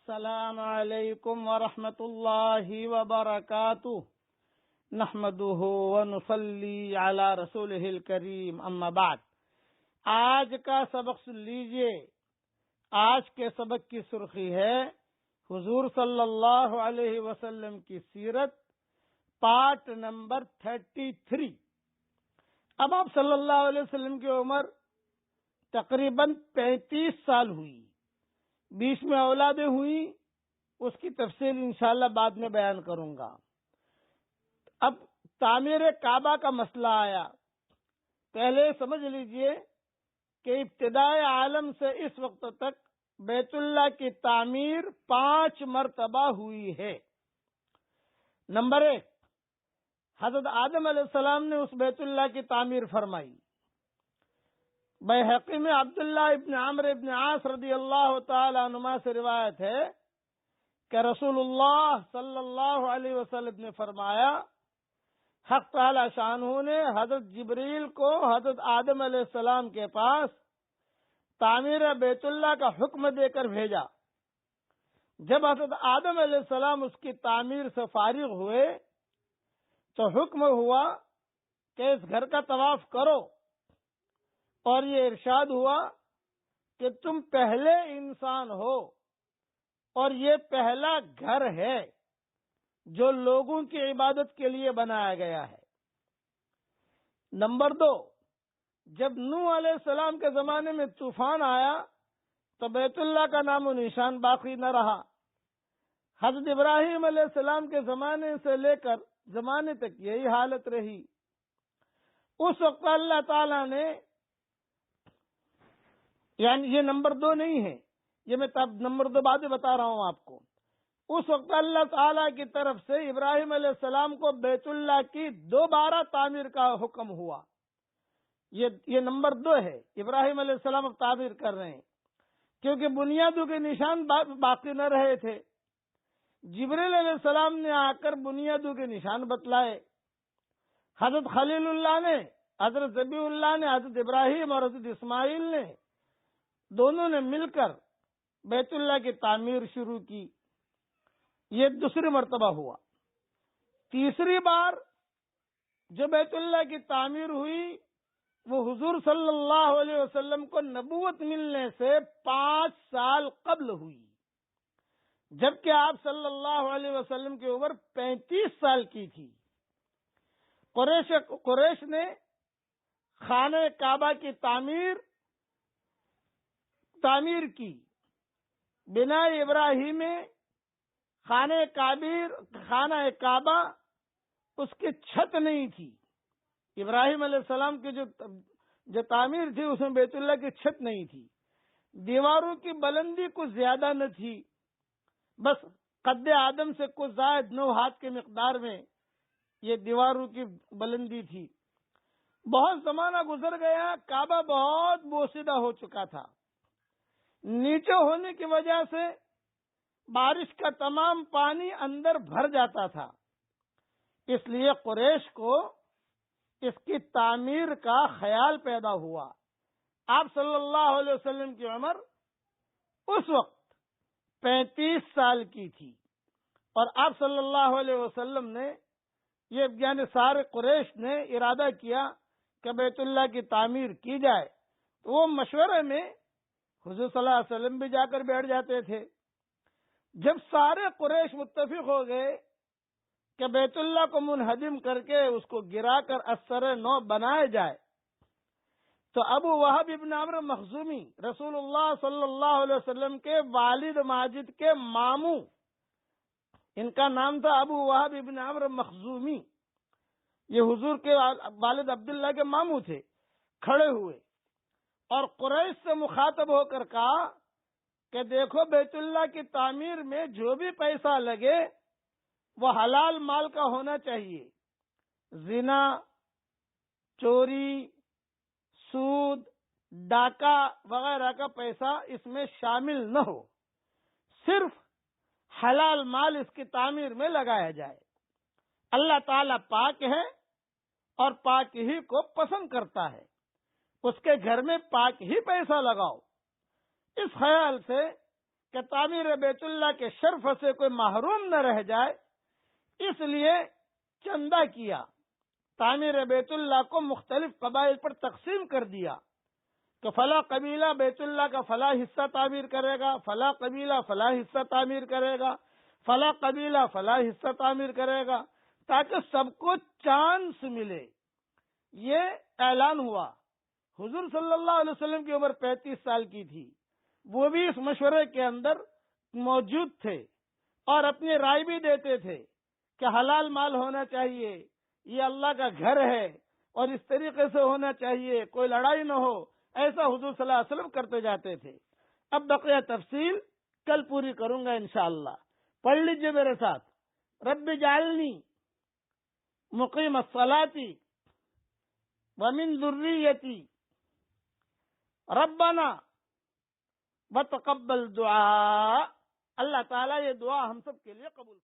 السلام علیکم ورحمۃ اللہ وبرکاتہ نحمده ونصلی علی رسولہ الکریم اما بعد۔ آج کا سبق سن لیجئے۔ آج کے سبق کی سرخی ہے حضور صلی اللہ علیہ وسلم کی سیرت، پارٹ نمبر 33۔ اب آپ صلی اللہ علیہ وسلم کی عمر تقریباً 35 سال ہوئی، 20 میں اولادیں ہوئی، اس کی تفصیل انشاءاللہ بعد میں بیان کروں گا۔ اب تعمیر کعبہ کا مسئلہ آیا۔ پہلے سمجھ لیجئے کہ ابتدائے عالم سے اس وقت تک بیت اللہ کی تعمیر 5 مرتبہ ہوئی ہے۔ نمبر 1، حضرت آدم علیہ السلام نے اس بیت اللہ کی تعمیر فرمائی۔ بیہقی میں عبداللہ ابن عمرو ابن عاص رضی اللہ تعالی عنہما سے روایت ہے کہ رسول اللہ صلی اللہ علیہ وسلم نے فرمایا، حق تعالی شانہ نے حضرت جبریل کو حضرت آدم علیہ السلام کے پاس تعمیر بیت اللہ کا حکم دے کر بھیجا۔ جب حضرت آدم علیہ السلام اس کی تعمیر سے فارغ ہوئے تو حکم ہوا کہ اس گھر کا طواف کرو، اور یہ ارشاد ہوا کہ تم پہلے انسان ہو اور یہ پہلا گھر ہے جو لوگوں کی عبادت کے لیے بنایا گیا ہے۔ نمبر 2، جب نوح علیہ السلام کے زمانے میں طوفان آیا تو بیت اللہ کا نام و نشان باقی نہ رہا۔ حضرت ابراہیم علیہ السلام کے زمانے سے لے کر زمانے تک یہی حالت رہی۔ اس وقت اللہ تعالیٰ نے، یعنی یہ نمبر 2 نہیں ہے، یہ میں نمبر 2 بعد میں بتا رہا ہوں آپ کو۔ اس وقت اللہ تعالیٰ کی طرف سے ابراہیم علیہ السلام کو بیت اللہ کی دوبارہ تعمیر کا حکم ہوا۔ یہ نمبر 2 ہے، ابراہیم علیہ السلام اب تعمیر کر رہے ہیں کیونکہ بنیادوں کے نشان باقی نہ رہے تھے۔ جبریل علیہ السلام نے آ کر بنیادوں کے نشان بتلائے۔ حضرت خلیل اللہ نے، حضرت ذبیح اللہ نے، حضرت ابراہیم اور حضرت اسماعیل نے، دونوں نے مل کر بیت اللہ کی تعمیر شروع کی۔ یہ دوسری مرتبہ ہوا۔ تیسری بار جو بیت اللہ کی تعمیر ہوئی وہ حضور صلی اللہ علیہ وسلم کو نبوت ملنے سے 5 سال قبل ہوئی، جبکہ آپ صلی اللہ علیہ وسلم کی عمر 35 سال کی تھی۔ قریش نے خانہ کعبہ کی تعمیر کی۔ بنا ابراہیم خانہ کعبہ اس کی چھت نہیں تھی۔ ابراہیم علیہ السلام کی جو تعمیر تھی اس میں بیت اللہ کی چھت نہیں تھی۔ دیواروں کی بلندی کچھ زیادہ نہ تھی، بس قد آدم سے کچھ زائد 9 ہاتھ کے مقدار میں یہ دیواروں کی بلندی تھی۔ بہت زمانہ گزر گیا، کعبہ بہت بوسیدہ ہو چکا تھا۔ نیچے ہونے کی وجہ سے بارش کا تمام پانی اندر بھر جاتا تھا، اس لیے قریش کو اس کی تعمیر کا خیال پیدا ہوا۔ آپ صلی اللہ علیہ وسلم کی عمر اس وقت 35 سال کی تھی، اور آپ صلی اللہ علیہ وسلم نے یعنی سارے قریش نے ارادہ کیا کہ بیت اللہ کی تعمیر کی جائے، تو وہ مشورے میں حضور صلی اللہ علیہ وسلم بھی جا کر بیٹھ جاتے تھے۔ جب سارے قریش متفق ہو گئے کہ بیت اللہ کو منہدم کر کے اس کو گرا کر اثر نو بنایا جائے، تو ابو وہب ابن عمرو مخزومی رسول اللہ صلی اللہ علیہ وسلم کے والد ماجد کے ماموں، ان کا نام تھا ابو وہب ابن عمرو مخزومی، یہ حضور کے والد عبداللہ کے ماموں تھے، کھڑے ہوئے اور قریش سے مخاطب ہو کر کہا کہ دیکھو، بیت اللہ کی تعمیر میں جو بھی پیسہ لگے وہ حلال مال کا ہونا چاہیے، زنا، چوری، سود، ڈاکہ وغیرہ کا پیسہ اس میں شامل نہ ہو، صرف حلال مال اس کی تعمیر میں لگایا جائے۔ اللہ تعالیٰ پاک ہے اور پاک ہی کو پسند کرتا ہے، اس کے گھر میں پاک ہی پیسہ لگاؤ، اس خیال سے کہ تعمیر بیت اللہ کے شرف سے کوئی محروم نہ رہ جائے، اس لیے چندہ کیا، تعمیر بیت اللہ کو مختلف قبائل پر تقسیم کر دیا کہ فلاں قبیلہ بیت اللہ کا فلاں حصہ تعمیر کرے گا، فلاں قبیلہ فلاں حصہ تعمیر کرے گا، فلاں قبیلہ فلاں حصہ تعمیر کرے گا، تاکہ سب کو چانس ملے۔ یہ اعلان ہوا۔ حضور صلی اللہ علیہ وسلم کی عمر 35 سال کی تھی، وہ بھی اس مشورے کے اندر موجود تھے اور اپنی رائے بھی دیتے تھے کہ حلال مال ہونا چاہیے، یہ اللہ کا گھر ہے اور اس طریقے سے ہونا چاہیے، کوئی لڑائی نہ ہو، ایسا حضور صلی اللہ علیہ وسلم کرتے جاتے تھے۔ اب بقیہ تفصیل کل پوری کروں گا انشاءاللہ۔ پڑھ لیجئے میرے ساتھ، رب جعلنی مقیم الصلاۃ ومن ذریتی ربنا وتقبل دعا۔ اللہ تعالیٰ یہ دعا ہم سب کے لیے قبول